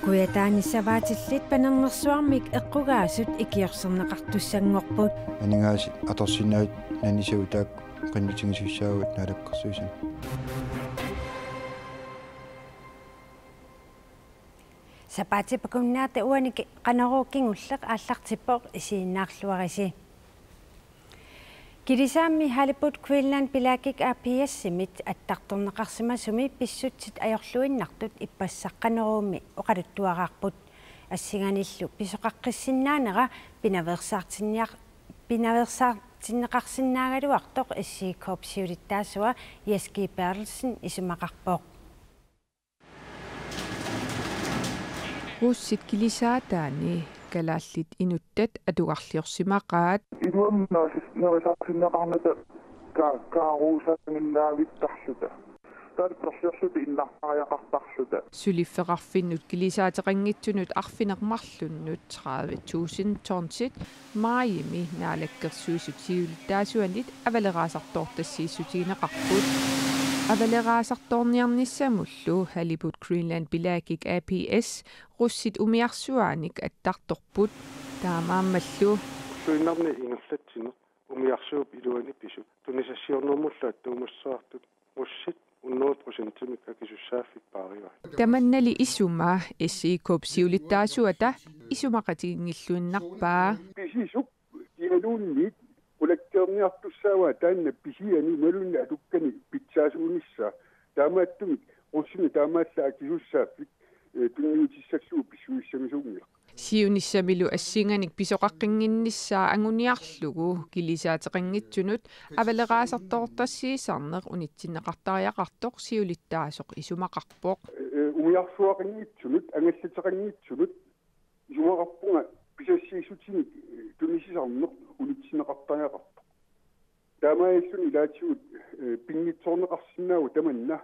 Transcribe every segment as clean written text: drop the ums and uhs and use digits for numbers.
Kuyataani savaatillit panernersuarmik eqqugaasut ikiorserneqartussangorput aningaasi atorsinnaut nanisau taak qannutingissussaagut naalakkersuusan Sapaatipakunnaata uanik qanaruukingulleq aallartippoq isiinnaarluarisi Kilisaammi Haliput Queensland Pelagic APS-simit attartorneqarsimasumi pissutsit ajorluinnartut ippassaqaneruumi oqaluttuaqarput assinganillu pisoqaqqissinnaanera pinaversaartinneqarsinnaagaluartoq issiikoopsiulittaasua Jeski Bertelsen isumaqarpoq Russit kilisaataani kalaallit inuttat atugarliorsimaqaat inuamnaasis narisaqsinneqarnata kaaruusaanginnaavittarluta taattarsiorsuti innarpariaqartarluta suliffeqarfinnut kilisaateqanngitsunut arfinermarlunnut 30,000 tonsit maayimi naalakkersuusut siulittaasuanit avaleraasartoortassiissutigineqarput avaleraasartoorniarnissamullu Haliput Queensland Pelagic APS russit umiarsuaanik attartorput taamaammallu suinarni ingerlatsineq umiarsuup iluani pisut tunisassiornermullaat tuumassaartut russit unnuutrusentsimik akisussaaffik paariva tamannali isuma issiikoopsiulittaasuata isumaqatiginnilluinnarpaa pisisuk tialuunniit ulakkeerniartussaawaa taanna pisiani malunna atukkani pitsaasuunissa taamaattumik russini taamaassa akisussaaffik tunniutissaksuup pissuissamisuungiq siunissamilu assinganik pisoqaqqinginnissaa anguniarlugu kilisaateqanngitsunut avaleraasartoortassiisarneq unitsinneqartariaqartoq siulittaasoq isumaqarpoq umiarsuaqinngitsunut angassateqanngitsunut isumaqarpunga pisassiisutinik tunnisisarneq unitsinneqartariaqartoq taamaassuni ilaatigut pinngitsoorneqarsinnaagu tamanna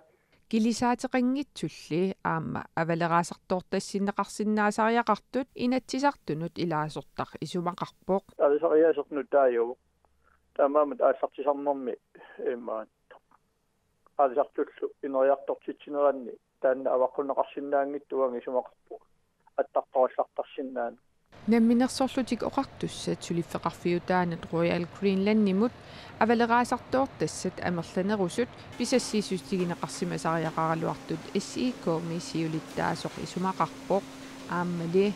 kilisaateqanngitsulli aamma avaleraasartoortassinneqarsinnaasariaqartut inatsisartunut ilaasortaq isumaqarpoq алисариасернут таajuvuk таамаамат аассартисарнэрми иммаат алисартуллу инериартортитсинеранни таанна аваққунеқарсинаангиттуанги исумақарпу аттартораллартарсинаан намминерсорлутик оқартуссат сулиффеқарфиутаанат Royal Greenland-нимут avaleraasartoortassat амерланерусут писассиисустигинеқарсимасариақаралуартут SECOMи сиулиттаасоқ исумақарпоқ ааммали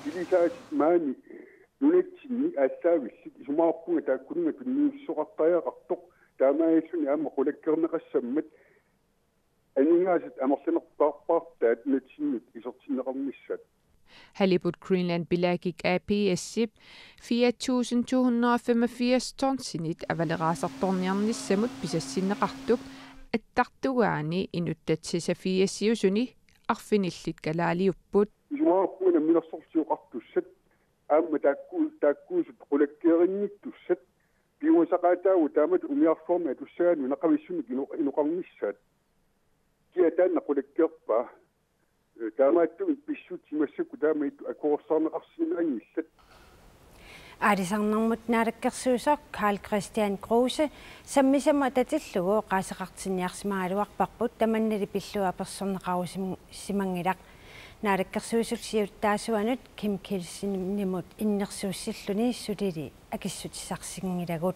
илисаат маани нунатсинни аассаависсит исумаарпунга тааккунга тунниуссоқартариақартоқ таамаассуни аама қулаккернеқассаммат анингаасат амерланерпаарпаартаат нутсиннут исертиннеқарниссат Haliput Queensland Pelagic APS-sip 4,285 tonsinit avaleraasartorniarnissamut pisassinneqartup attartugaani inuttatsisaffiassiusuni arfinillit kalaaliupput исумаарпуна минерсортиоқартуссат аама тааккуусут қулаккееринниттуссат пиуасақаатаагу таамат умиарформи атуссаану нақависсуник инуқарниссаат киатаанна қулаккеерпаа таамааттуми писсутимассаку таамаиту акуорсаарнеқарсинаангиллат Аалисарнэрмут наалаккерсуусоқ Карл Кристиан Крусе саммисама татиллугу qaasaqartinniarsimaaluarparput tamannali pillua персорнеқарусимангилақ наалаккерсуусул сиуттаасуанут Ким Килсиннимут иннерсууссиллуни сулили акиссутисарсигнgiлагут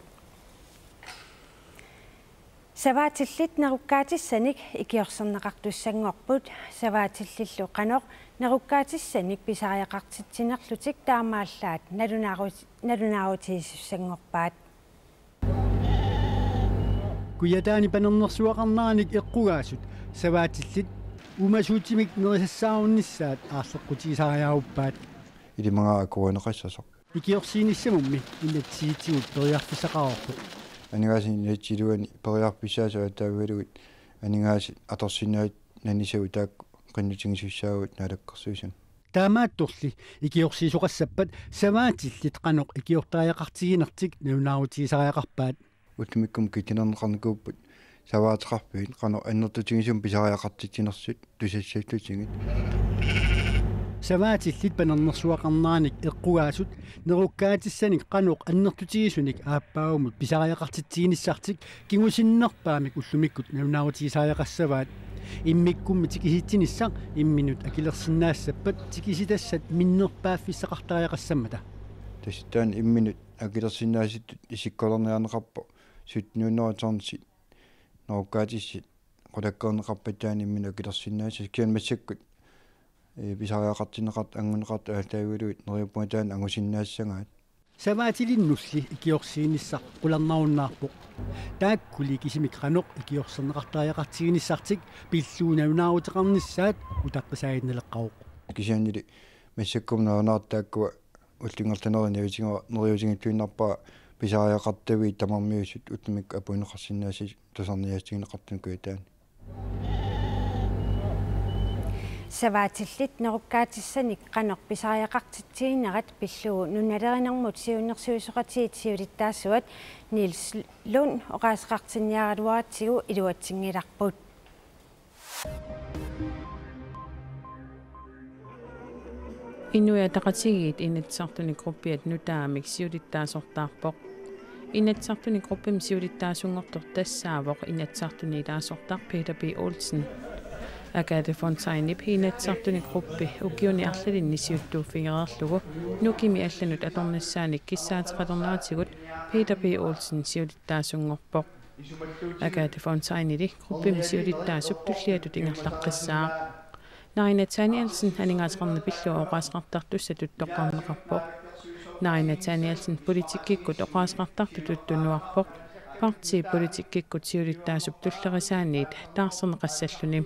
Саваатиллит неруккаатиссаник икиорсернеқартуссангорпут саваатиллиллу қанеқ неруккаатиссаник писариақартитсинерлутик таамааллаат налунаарутииссангорпаат куятаани панернерсуақарнааник эққугаасут саваатиллит умасуутимик нерисассааруннissaат аарлеққутигисариаруппаат илимагаа акуанеқассасоқ икиорсииниссамумми иннатсиитсигут периарфисақарорпут анингаасин натсилуани периарписаасуа таавалугит анингаасит аторсинаат нанисагу таак qannutigissussaagut naalakkersuusan таамааттурли икиорсиисоқассаппат саваатиллит қанеқ икиортариақартигинертик нунаарутигисариақарпаат утмиккум китинернеқарникууппут саваатеқарпиит қанеқ аннертутигисум писариақартитсинерсут тусассааллутингит саваатиллит панернэрсуақарнааник эққугаасут неруккаатиссаник қанеқ аннертутигисуник ааппаагумут писариақартитсигиниссартик кигусиннерпаамик уллумиккут нунаарутигисариақассаваат иммиккумми тикиситсиниссақ имминут акилерсиннаассаппат тикиситассат миннерпааффиссақартариақассаммата тасситаан имминут акилерсиннааситтут исикколерниарнеқарпо сутнууннуаторнсит неруккаатиссит qulakkorneqarpataani immin akilерсиннаасис киан массаккут писариақартинеқарт ангунеқарт аалтаагулуит нериуппуатаан ангусиннаассагаат саваатилиннулли икиорсииниссақ qulernarunnaarpoq тааккули кисимик қанеқ икиорсернеқартариақартигиниссартик пиллуунавнаарутеқарниссаат утаққисаагинналеққаруқ кисианнили массаккумнаанаартааккуа уллингерланерини авитингера нериутингиттуиннарпаа писариақартавии тамармиусут утлумик апуинеқарсиннааси тусарниаастигинеқартун куитаани саваатиллит неруккаатиссаник қанеқ писариақартитсигинерат пиллуу нуналеринермут сиуннерсуисоқатиит сиулиттаассуат Нилс Лун оqaасеқартинниаралуаратсигу илуатсингиларпут инуя тақатигиит инатсартуни группиат нутаамик сиулиттаасортаарпоқ инатсартуни группим сиулиттаасунгортор тассаавоқ инатсартуни илаасортар Peter B. Olsen Agathe Fontaine пинатсартуни группи укиуни арлалинни сиуттууффигереерлугу нукими алланут аторнассааник киссаатеқалернаатигут Peter B. Olsen сиулиттаасунгорпоқ Agathe Fontaine ли группим сиулиттаасуп туллиатут ингерлаққиссаа Nathanielsen анингаатеқарна пиллуа оqaасеқартартуссатут тоққарнеқарпоқ Nathanielsen политиккиккут оqaасеқартарту туттунуарпоқ парти политиккиккут сиулиттаасуп туллерисааниит таарсернеқассаллуни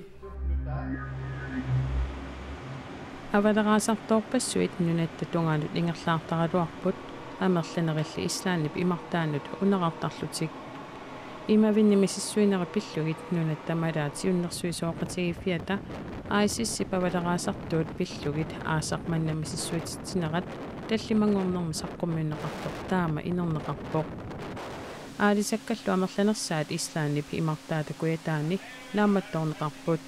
авадараасарторпассуит нунатта тунгаалут ингерлаартаралуарпут амерланерилли ислааннип имартаанут унеқартарлутик имавиннимисиссуинера пиллугит нунаттамалаат сиуннерсуисооқатигиффиата аисисси павадараасартуут пиллугит аасақманнамисиссуититсинерат таллимангорнерми саққуммиунеқартоқ таама инернеқарпоқ аалисаккаллу амерланерсаат ислааннип имартаата куятаани нааматтоорнеқарпут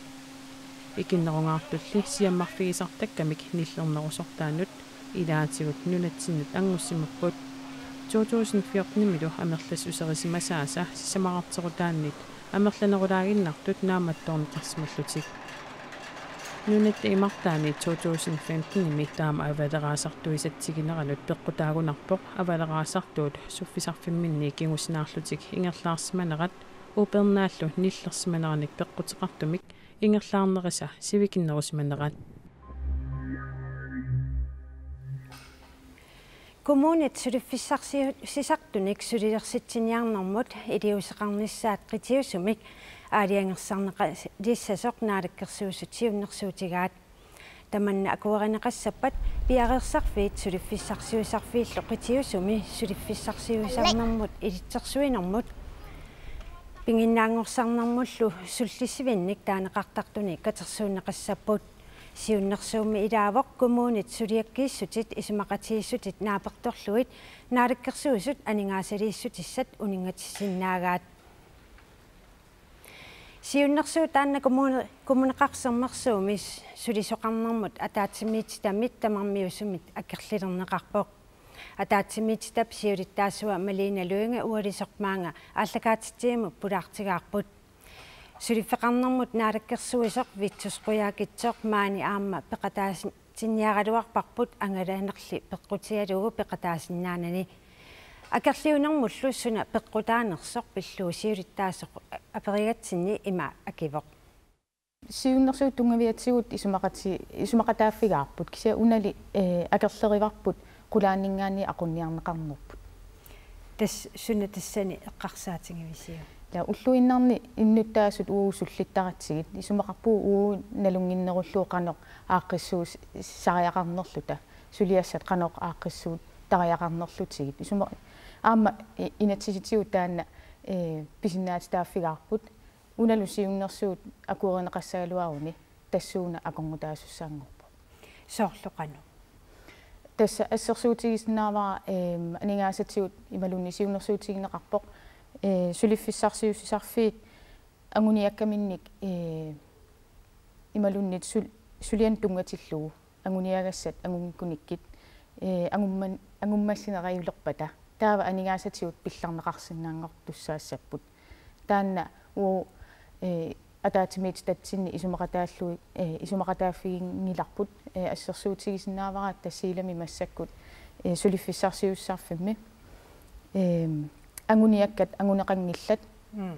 икиннерунгаартулли сиаммарфигисартаккамик ниллернерусортаанут илаатигут нунатсиннут ангуссимаппут 2014 амерлас усерисимасааса сисамақартерутааннит амерланерулаагиннартут нааматтоорнеқарсималлутик нунатта имартаани 2015 таама авалераасартуисатсигинеранут пеққутаагунарпоқ авалераасартуут суффисарфимминни кигусинаарлутик ингерлаарсиманерат упернааллу ниллерсиманераник пеққутеқартумик ингерлаарнериса сивикиннерусиманерат Kommunet сулиффиссарсисартуник сулилерситсиниарнэрмут илиусеқарниссаат қитиусумик аалиангерсарнеқа лиссасоқ наалаккерсуусутиуннерсуутигаат таманна акуаринеқассаппат пиарерсарфиит сулиффиссарсиусарфииллу қитиусуми сулиффиссарсиусарнэрмут илитсерсуинэрмут пингиннаангорсарнэрмуллу суллиссивинник таанеқартартуни катерсуунеқассаппут сиуннерсууми илаавоқ коммунит сулиаккииссутит исумақатииссутит нааперторлуит наалаккерсуусут анингаасалииссутиссат унингатиссиннаагаат сиуннерсуу таанна коммунеқарсермерсууми сулисоқарнэрмут атаатсимиититамит тамармиусумит аккерлилернеқарпоқ атаатсимиититап сиулиттаассуа малина луинга уалисорпаанга ааллакаатитсииму пулаартигаарпут сулиффеқарнэрмут наалаккерсуисоқ витсусқуяакитсоқ маани аама пеқатаасинниаралуарпарпут ангалаанерли пеққутиалугу пеқатаасиннаанани акерлиунэрмуллу суна пеққутаанерсоқ пиллуу сиулиттаасоқ аперигатсинни има акивоқ сиуннерсуу тунгавиатсигут исумақатааффигаарпут кися унали акерлериварпут qulaanningaani aqunniarneqarnerput тас суна тассани эққарсаатингависиу та уллуиннарни иннуттаасут уусуллиттаратсигит исумақарпуу уу налунгиннеруллуу қанеқ ааққиссуус сариақарнерлута сулиассат қанеқ ааққиссуут тариақарнерлутигит исума аама инатсиситиу таанна писиннаатитааффигаарпут уналусиуннерсуут акуеринеқассагалуаруни тассууна аконгутаассаангорпу соорлоқану тасса ассерсуутигиснаавара анингаасатсиут ималунни сиуннерсуутигинеқарпоқ сулиффиссарсиуссисарфиит агуниаккаминник ималуннит сулиан тунгатиллугу ангуниагассат ангунгиккуниккит ангуммассинериулерпата таава анигаасатиут пилларнеқарсинаангор туссаассаппут таанна уу атаатимит татсинни исумақатааллуи исумақатааффигингиларпут ассерсуутигисиннаавараат тассиилами массаккут сулиффиссарсиуссарфимми ангуниаккат ангунеқангиллат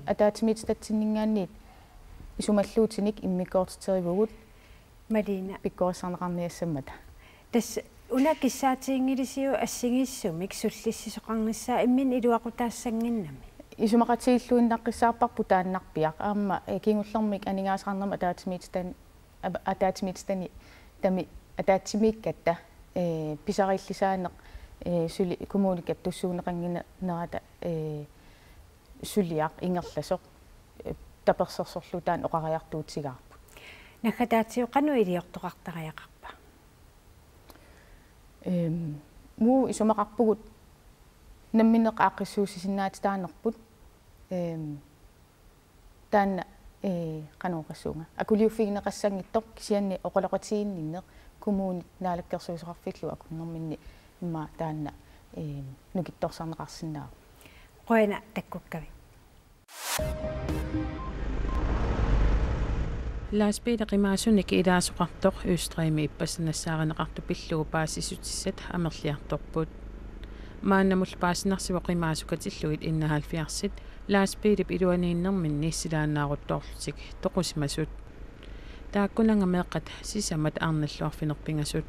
атаатимит татсиннингаанниит исумаллуутиник иммикоортитеривгут Marina пиккоорсарнеқарниассаммата тас уна киссаатиингилисиу ассигиссумик суллиссисоқарнissaа иммин илуақутаассангиннами исумақатииллуиннаққиссаарпарпу тааннарпиақ аама кингуллэрмик анигаасарнерма атаатимитстани тами атаатимиккатта писариллисаанеқ сули коммуникат туссуунеқангинерата сулиақ ингерласоқ таперсерсорлутаан оқариартуутсигаарпут нахатаатиу қану илиортоқартариақарпа муу исумақарпугут намминеқ ааққиссуусисиннаати таанерпут таанна канооқассуунга акулиуффигинеқассангиттоқ кисианни оқолоқатиинниннеқ коммуни наалаккерсуусеқарфиллу акуннэрминни имма таанна нукитторсарнеқарсинаа qoina takkukkami Lars Peter qimaasunik ilaasuqartoq Østremi ippassanassaaranaqartu pillugu paasisutissat amerliartorput maannamul paasinarsivo qimaasukatillugit innahalfiarsit Lars Peter iluaniinnerminni silaannaaruttorlutik toqusimasut taakkunanga meeqqat sisamat arnalluarfinerpingasut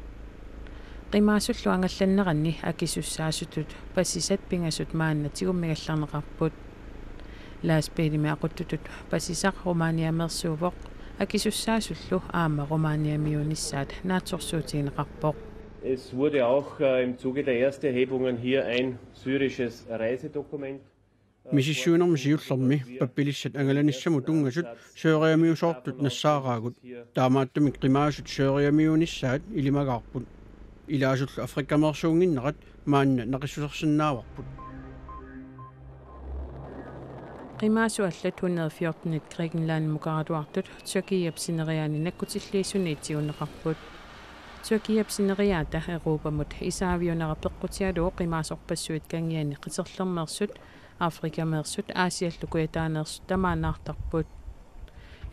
qimaasullу ангалланнеранни акисуссаасутут пассисат пингасут мааннатигуммигалларнеқарпут Lars Peter меақуттутут пассисақ романиамерсуувоқ акисуссаасуллу аама романиамиунissaat наатсорсуутигинеқарпоқ. Es wurde auch im Zuge der Ersterhebungen hier ein syrisches Reisedokument мисиссуунерми сиуллерми паппилиссат ангаланиссаму тунгасут сөөриамиусоортут нассаараагут таамааттумик қимаасут сөөриамиунissaат илимагаарпут илаасуллу африккамерсуунгиннерат маанна нақиссусерсиннааварпут Qimaasu allat 114 Grækenland mukaratuartut Tyrkiapsineriaani nakkutillиисуниитсигунеқарпут Tyrkiapsineriaata Europamut isaaviunera peqqutialu qimaasorpassuit kangiani qiterlermersut Afrikamersut Aasiallukuyataanersut tamaanaartarput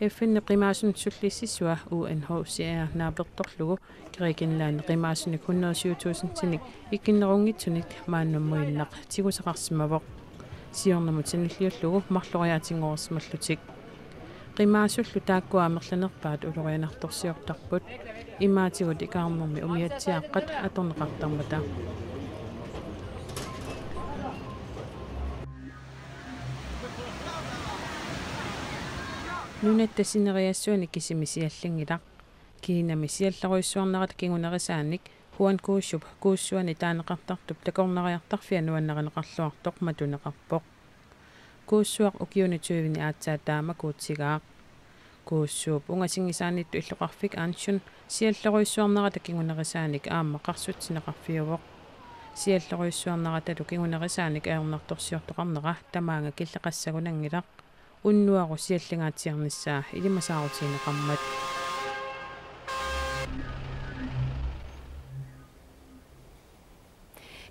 FN qimaasun sullississua UNHCR naapertorlugu Grækenland qimaasunik 107.000 tinik ikkinnerungitsunik maannummuinnaq tiguseqarsimavoq siornamutsanilliullugu marloriatingorsimmallutik qimaasullu taakkuaamerlanerpaat ulorianartorsiortarput imaatigut ikaarnermi umiatsiaqqat atorneqartarmata nunattasineriassuani kisimisiallingilaq kiinami siallaruissuarnerat kingunerisaanik huan kuussup kuussuani taaneqartartup takornariartarfianuanneqarluartoq matuneqarpoq kuussuaq ukiunityuvini aatsaa taamakuutsigaaq kuussuup ungasingisaanittu illuqarfik aansun siallaruissuarnerata kingunerisaanik aammaqarsutsineqarfiuvoq siallaruissuarneratalu kingunerisaanik aernartorsiortoqarnera tamaanga killeqassagunangilaq unnuaru siallingaatiarnissaa ilimasaarutiineqarmat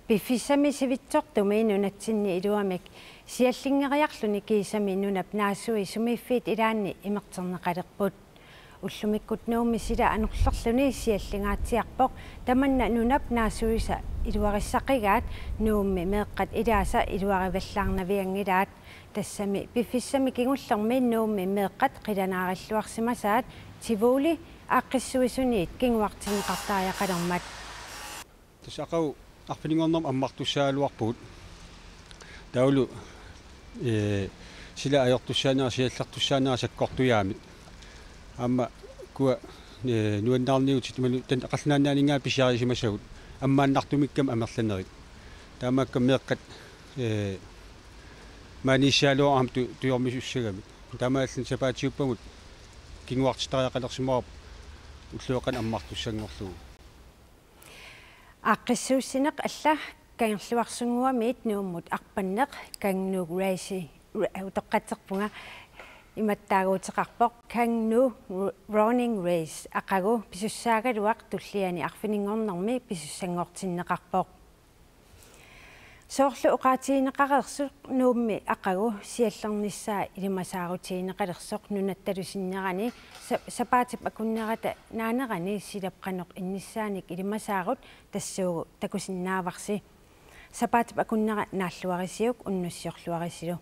Bifisami sivitsortumi nunatsinni iluamik siallingeriarluni kiisami nunap naasui sumiffit ilaanni imerterneqalerput ullumikkut nuumi sila anorlerluni siallingaatiarpoq tamanna nunap naasuisa iluarissaqqigaat nuummi meeqqat ilaasa iluarivallaarnaviangilaat tassami bifissami kingullermi nuummi meeqqat qilanaarilluarsimasaat tivuli aaqqissuisuniit kinguartineqartaajaqalermat тусақау арпилингорнерм аммартуссаалуарпут таулу сила аёртуссаанаа сиаллартуссаанаа саккортуяамит амма куа нуаннаарниут тималу тан ақалнаанаанингаа писиарисимасагут аммааннартумиккам амерланерит таамааккам меэққат маниссаалуарам туйормисуссагамит таамааллин сапаатиуппагут кингуартитариақалерсимаап уллуоқан аммартуссангорлугу aaqqissuussineq alla kangerluarsunguamiit nuummut arpanneq kannuug raisi utoqqaterpunga иматтаагуутеқарпоқ kannu running race ақагу писуссаагалуақ туллиани арфинингорнарми писуссангортиннеқарпоқ соорлу оқаатиинеқарерсуқ нуумми ақагу сиаллерниссаа илимасаарутиинеқалерсоқ нунатталусиннерани сапаатип акуннерата наанерани силапқаноқ инниссааник илимасаарут тассуугу такусиннааварси сапаатип акуннера нааллуарисиук уннуссиорлуарисилу